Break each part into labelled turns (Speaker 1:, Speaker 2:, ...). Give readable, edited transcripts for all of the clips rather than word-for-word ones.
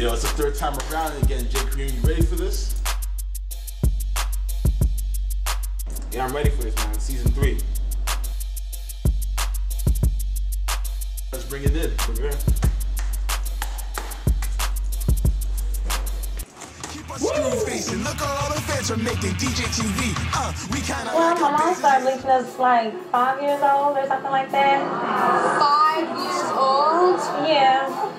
Speaker 1: Yo, it's the third time around again. J. Kareem, you ready for this?
Speaker 2: Yeah, I'm ready for this, man. Season 3.
Speaker 1: Let's bring it in.
Speaker 2: Bring it in.
Speaker 3: Look at all the fans are making DJ TV.
Speaker 4: Well, my mom started bleaching us like 5 years old or something like that.
Speaker 5: 5 years old?
Speaker 4: Yeah.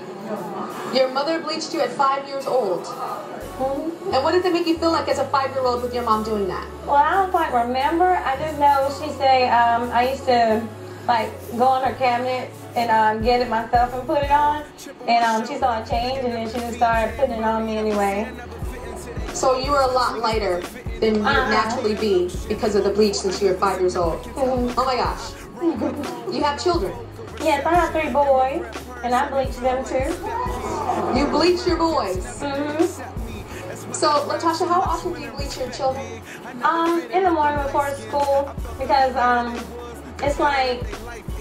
Speaker 5: Your mother bleached you at 5 years old.
Speaker 4: Mm-hmm.
Speaker 5: And what did it make you feel like as a 5-year-old with your mom doing that?
Speaker 4: Well, I don't quite remember. I just know she said I used to like go on her cabinet and get it myself and put it on. And she saw a change and then she just started putting it on me anyway.
Speaker 5: So you were a lot lighter than you would naturally be because of the bleach since you were 5 years old.
Speaker 4: Mm-hmm.
Speaker 5: Oh my gosh. You have children?
Speaker 4: Yes, I have 3 boys and I bleach them too.
Speaker 5: You bleach your boys?
Speaker 4: Mm-hmm.
Speaker 5: So, Latasha, how often do you bleach your children?
Speaker 4: In the morning before school because it's like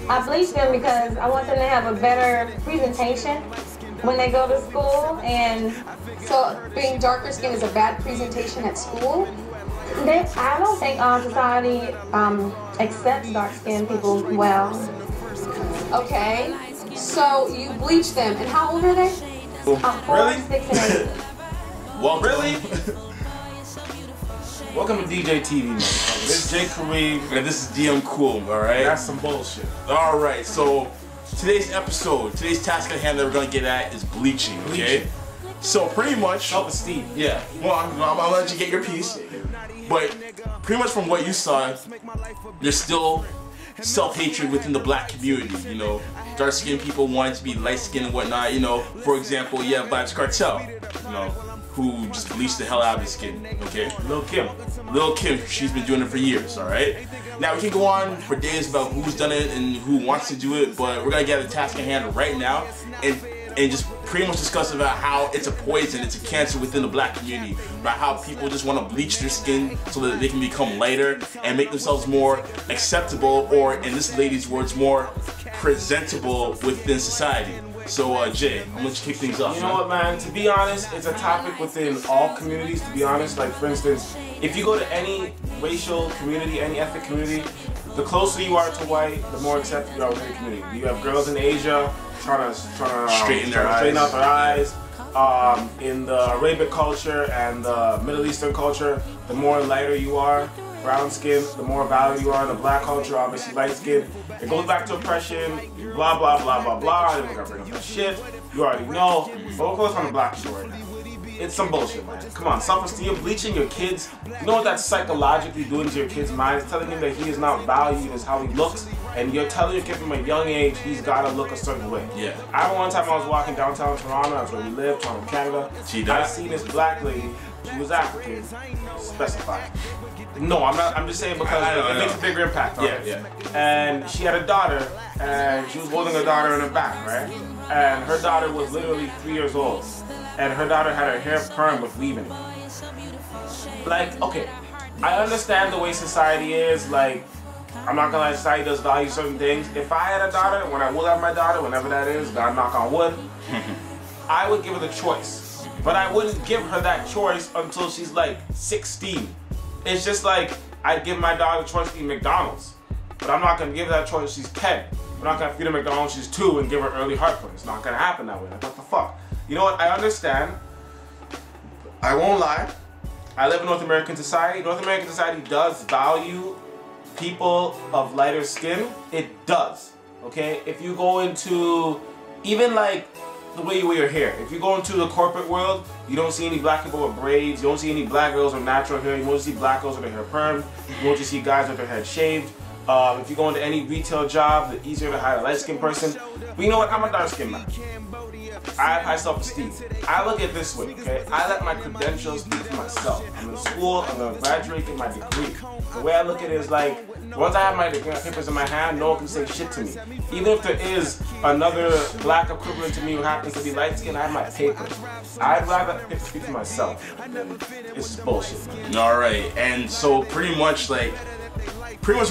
Speaker 4: I bleach them because I want them to have a better presentation when they go to school. And
Speaker 5: so being darker skin is a bad presentation at school?
Speaker 4: I don't think society accepts dark skinned people well.
Speaker 5: Okay, so you bleach them, and how old are they?
Speaker 4: 4,
Speaker 1: Really?
Speaker 4: 6, and 8.
Speaker 1: Well,
Speaker 2: Really? Welcome to DJ TV, man.
Speaker 1: This is J. Kareem, and this is DM Cool, alright?
Speaker 2: That's some bullshit.
Speaker 1: Alright, so today's episode, today's task at hand that we're gonna get at is bleaching, okay? So pretty much,
Speaker 2: Self-esteem.
Speaker 1: yeah, well, I'm gonna let you get your piece, but pretty much from what you saw, there's still self-hatred within the black community, you know? Dark-skinned people wanting to be light-skinned and whatnot, you know? For example, you have Vibes Cartel, you know, who just bleached the hell out of his skin, okay? Lil Kim, she's been doing it for years, alright? Now, we can go on for days about who's done it and who wants to do it, but we're gonna get the task at hand right now and just pretty much discuss about how it's a poison, it's a cancer within the black community, about how people just want to bleach their skin so that they can become lighter and make themselves more acceptable, or in this lady's words, more presentable within society. So Jay, I'm gonna let you kick things off.
Speaker 2: You know what, man? To be honest, it's a topic within all communities, to be honest. Like, for instance, if you go to any racial community, any ethnic community, the closer you are to white, the more accepted you are within the community. You have girls in Asia trying to straighten out their eyes. In the Arabic culture and the Middle Eastern culture, the more lighter you are, brown skin, the more value you are. In the black culture, obviously light skin. It goes back to oppression, blah, blah, blah, blah, blah. We're gonna bring up that shit. You already know. But we'll focus on the black people right now. It's some bullshit, man. Come on, self-esteem, bleaching your kids. You know what that's psychologically doing to your kid's mind? It's telling him that he is not valued as how he looks, and you're telling your kid from a young age he's gotta look a certain way.
Speaker 1: Yeah.
Speaker 2: I remember one time I was walking downtown Toronto, that's where we live, Toronto, Canada. I seen this black lady, she was African, specified. No, I'm not, I'm just saying because it makes a bigger impact on her.
Speaker 1: Yeah.
Speaker 2: And she had a daughter, and she was holding her daughter in her back, right? And her daughter was literally 3 years old. And her daughter had her hair permed with weave in it. Like, okay, I understand the way society is, like, I'm not gonna lie, society does value certain things. If I had a daughter, when I will have my daughter, whenever that is, God knock on wood, I would give her the choice. But I wouldn't give her that choice until she's like 16. It's just like, I'd give my daughter the choice to eat McDonald's. But I'm not gonna give her that choice she's 10. I'm not gonna feed her McDonald's she's 2 and give her early heartburn. It's not gonna happen that way. Like, what the fuck? You know what, I understand. I won't lie. I live in North American society. North American society does value people of lighter skin. It does, okay? If you go into, even like the way you wear your hair. If you go into the corporate world, you don't see any black people with braids. You don't see any black girls with natural hair. You won't see black girls with their hair permed. You won't just see guys with their head shaved. If you go into any retail job, it's easier to hire a light-skinned person. But you know what? I'm a dark-skinned man. I have high self-esteem. I look at it this way, okay? I let my credentials speak for myself. I'm in school, I'm gonna graduate, get my degree. The way I look at it is like, once I have my degree, my papers in my hand, no one can say shit to me. Even if there is another black equivalent to me who happens to be light-skinned, I have my papers. I'd rather papers speak for myself. It's just bullshit, man.
Speaker 1: Alright, and so pretty much like,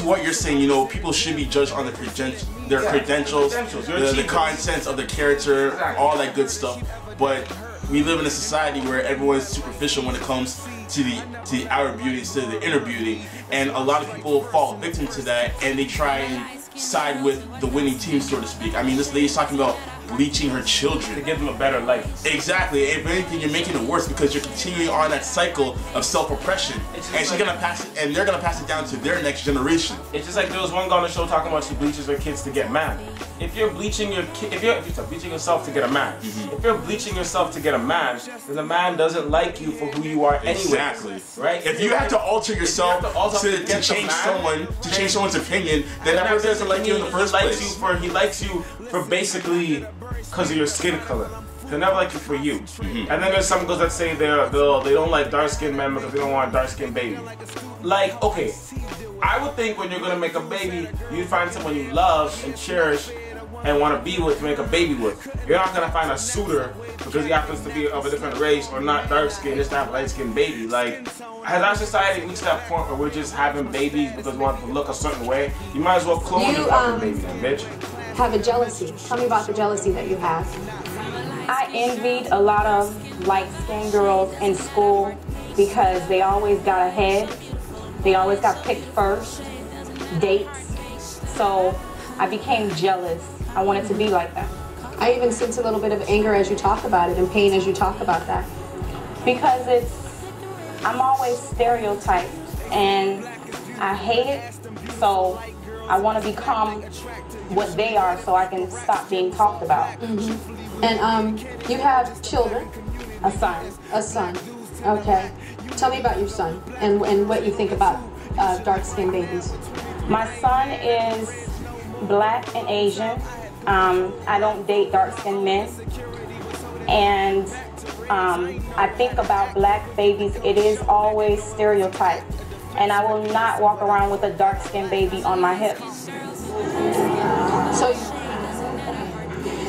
Speaker 1: what you're saying, you know, people should be judged on their credentials, the contents of their character, all that good stuff. But we live in a society where everyone's superficial when it comes to the outer beauty instead of the inner beauty, and a lot of people fall victim to that, and they try and side with the winning team, so to speak. I mean, this lady's talking about bleaching her children
Speaker 2: to give them a better life.
Speaker 1: Exactly. If anything, you're making it worse because you're continuing on that cycle of self-oppression, and she's gonna pass it, and they're gonna pass it down to their next generation.
Speaker 2: It's just like there was one guy on the show talking about she bleaches her kids to get man. If you're bleaching your kid, if you're bleaching yourself to get a man, if you're bleaching yourself to get a man, then the man doesn't like you for who you are anyway.
Speaker 1: Exactly.
Speaker 2: Right?
Speaker 1: If you have to alter yourself to change someone's opinion, then that person doesn't like you in the first place.
Speaker 2: He likes you for basically because of your skin color. They'll never like you for you. And then there's some girls that say they don't like dark-skinned men because they don't want a dark-skinned baby. Like, okay, I would think when you're gonna make a baby, you'd find someone you love and cherish and want to be with, to make a baby with. You're not gonna find a suitor because he happens to be of a different race or not dark-skinned just to have a light-skinned baby. Like, has our society reached that point where we're just having babies because we want to look a certain way? You might as well clone your fucking baby then, bitch.
Speaker 5: Have a jealousy. Tell me about the jealousy that you have.
Speaker 4: I envied a lot of light-skinned girls in school because they always got ahead. They always got picked first, dates. So I became jealous. I wanted to be like that.
Speaker 5: I even sense a little bit of anger as you talk about it and pain as you talk about that.
Speaker 4: Because I'm always stereotyped and I hate it. So I want to become what they are so I can stop being talked about.
Speaker 5: And you have children?
Speaker 4: A son.
Speaker 5: A son. Okay. Tell me about your son and what you think about dark-skinned babies.
Speaker 4: My son is black and Asian. I don't date dark-skinned men. And I think about black babies, it is always stereotyped. And I will not walk around with a dark-skinned baby on my hips.
Speaker 5: So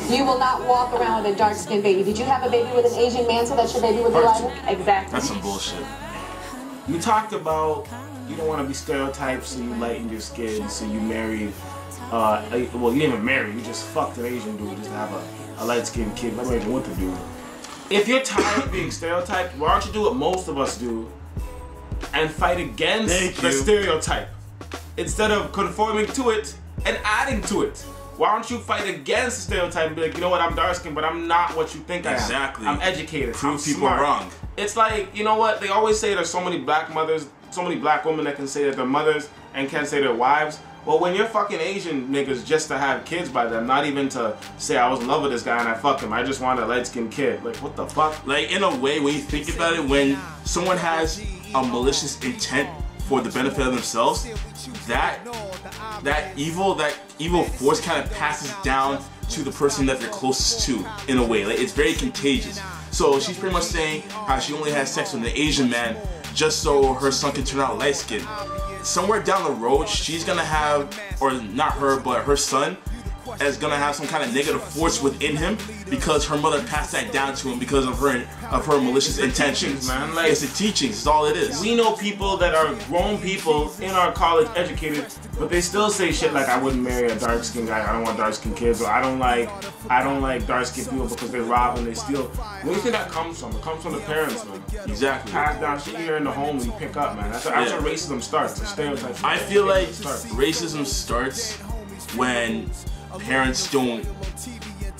Speaker 5: you will not walk around with a dark-skinned baby. Did you have a baby with an Asian man so that your baby would be lighter?
Speaker 4: Exactly.
Speaker 1: That's some bullshit.
Speaker 2: You talked about you don't want to be stereotyped, so you lighten your skin, so you married, well, you didn't even marry, you just fucked an Asian dude just to have a light-skinned kid. I don't even know what to do. If you're tired of being stereotyped, why don't you do what most of us do and fight against the stereotype instead of conforming to it and adding to it? Why don't you fight against the stereotype and be like, you know what, I'm dark-skinned, but I'm not what you think I am.
Speaker 1: Exactly.
Speaker 2: I'm educated.
Speaker 1: Prove people
Speaker 2: smart.
Speaker 1: wrong.
Speaker 2: It's like, you know what, they always say there's so many black mothers, so many black women that can say that they're mothers and can't say they're wives. Well, when you're fucking Asian niggas just to have kids by them, not even to say I was in love with this guy and I fucked him, I just wanted a light-skinned kid. Like, what the fuck?
Speaker 1: Like, in a way, when you think about it, when someone has a malicious intent for the benefit of themselves, that evil force kind of passes down to the person that they're closest to, in a way. Like, it's very contagious. So she's pretty much saying how she only has sex with an Asian man just so her son can turn out light-skinned. Somewhere down the road, she's gonna have, or not her, but her son is gonna have some kind of negative force within him because her mother passed that down to him because of her malicious intentions.
Speaker 2: Man, like,
Speaker 1: it's the teachings. It's all it is.
Speaker 2: We know people that are grown people in our college educated, but they still say shit like, I wouldn't marry a dark-skinned guy, I don't want dark-skinned kids, or I don't like dark-skinned people because they rob and they steal. Where do you think that comes from? It comes from the parents, man.
Speaker 1: Exactly.
Speaker 2: Pass down shit here in the home and you pick up, man. That's where racism starts. The stereotypes.
Speaker 1: I feel like racism starts when parents don't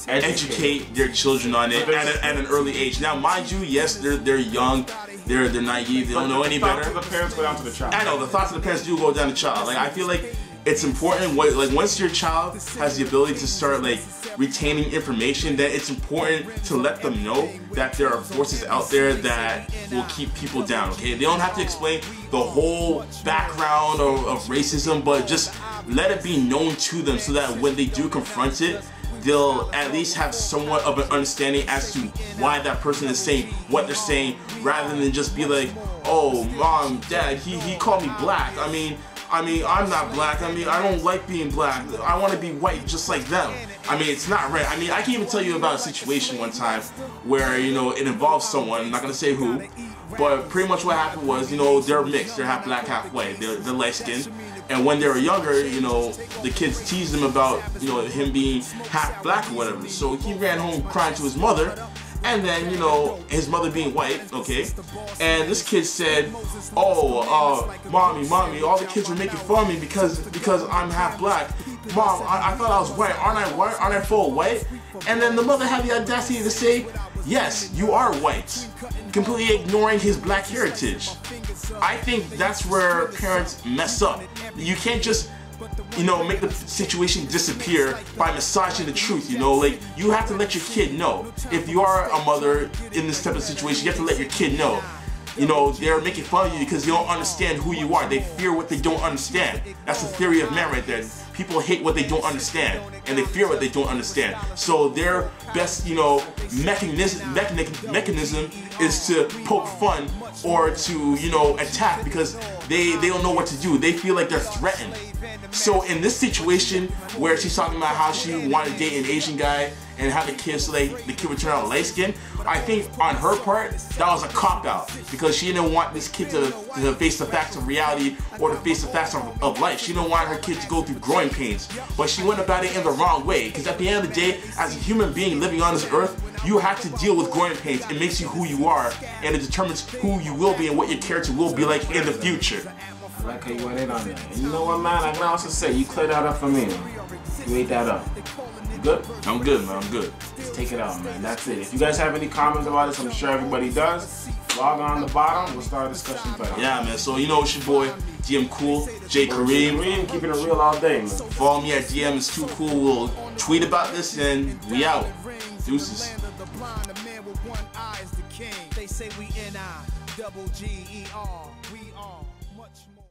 Speaker 1: educate their children on it at an early age. Now, mind you, yes, they're young, they're naive, they don't know any better.
Speaker 2: The thoughts of the parents go down to the child.
Speaker 1: I know, the thoughts of the parents do go down to the child. Like, I feel like it's important, like, once your child has the ability to start, like, retaining information, that it's important to let them know that there are forces out there that will keep people down, okay? They don't have to explain the whole background of racism, but just let it be known to them so that when they do confront it, they'll at least have somewhat of an understanding as to why that person is saying what they're saying, rather than just be like, oh, mom, dad, he called me black. I mean, I'm not black. I mean, I don't like being black. I want to be white just like them. I mean, it's not right. I mean, I can even tell you about a situation one time where, you know, it involves someone, I'm not going to say who, but pretty much what happened was, you know, they're mixed. They're half black, half white. They're light-skinned. And when they were younger, you know, the kids teased him about, you know, him being half black or whatever. So he ran home crying to his mother, And then, you know, his mother being white, okay, and this kid said, oh, mommy, all the kids were making fun of me because I'm half black. Mom, I thought I was white. Aren't I white? Aren't I full white? And then the mother had the audacity to say, yes, you are white, completely ignoring his black heritage. I think that's where parents mess up. You can't just, you know, make the situation disappear by massaging the truth, you know? Like, you have to let your kid know. If you are a mother in this type of situation, you have to let your kid know. You know, they're making fun of you because they don't understand who you are. They fear what they don't understand. That's the theory of man right there. People hate what they don't understand, and they fear what they don't understand. So their best, you know, mechanism is to poke fun or to, you know, attack because they don't know what to do. They feel like they're threatened. So in this situation where she's talking about how she wanted to date an Asian guy and have a kid so the kid would turn out light skin, I think on her part that was a cop-out because she didn't want this kid to face the facts of reality or to face the facts of life. She didn't want her kid to go through growing pains, but she went about it in the wrong way because at the end of the day, as a human being living on this earth, you have to deal with growing pains. It makes you who you are, and it determines who you will be and what your character will be like in the future.
Speaker 2: I like how you went in on that. And you know what, man? I can also say, you cleared that up for me, man. You ate that up. You good?
Speaker 1: I'm good, man. I'm good.
Speaker 2: Let's take it out, man. That's it. If you guys have any comments about this, I'm sure everybody does. Log on the bottom. We'll start a discussion.
Speaker 1: Yeah, man. So, you know, it's your boy, DM Cool, J Kareem.
Speaker 2: Keeping it real all day, man.
Speaker 1: Follow me at DM is too cool. We'll tweet about this, and we out. Deuces.
Speaker 3: They say we N-I, double G-E-R, we are.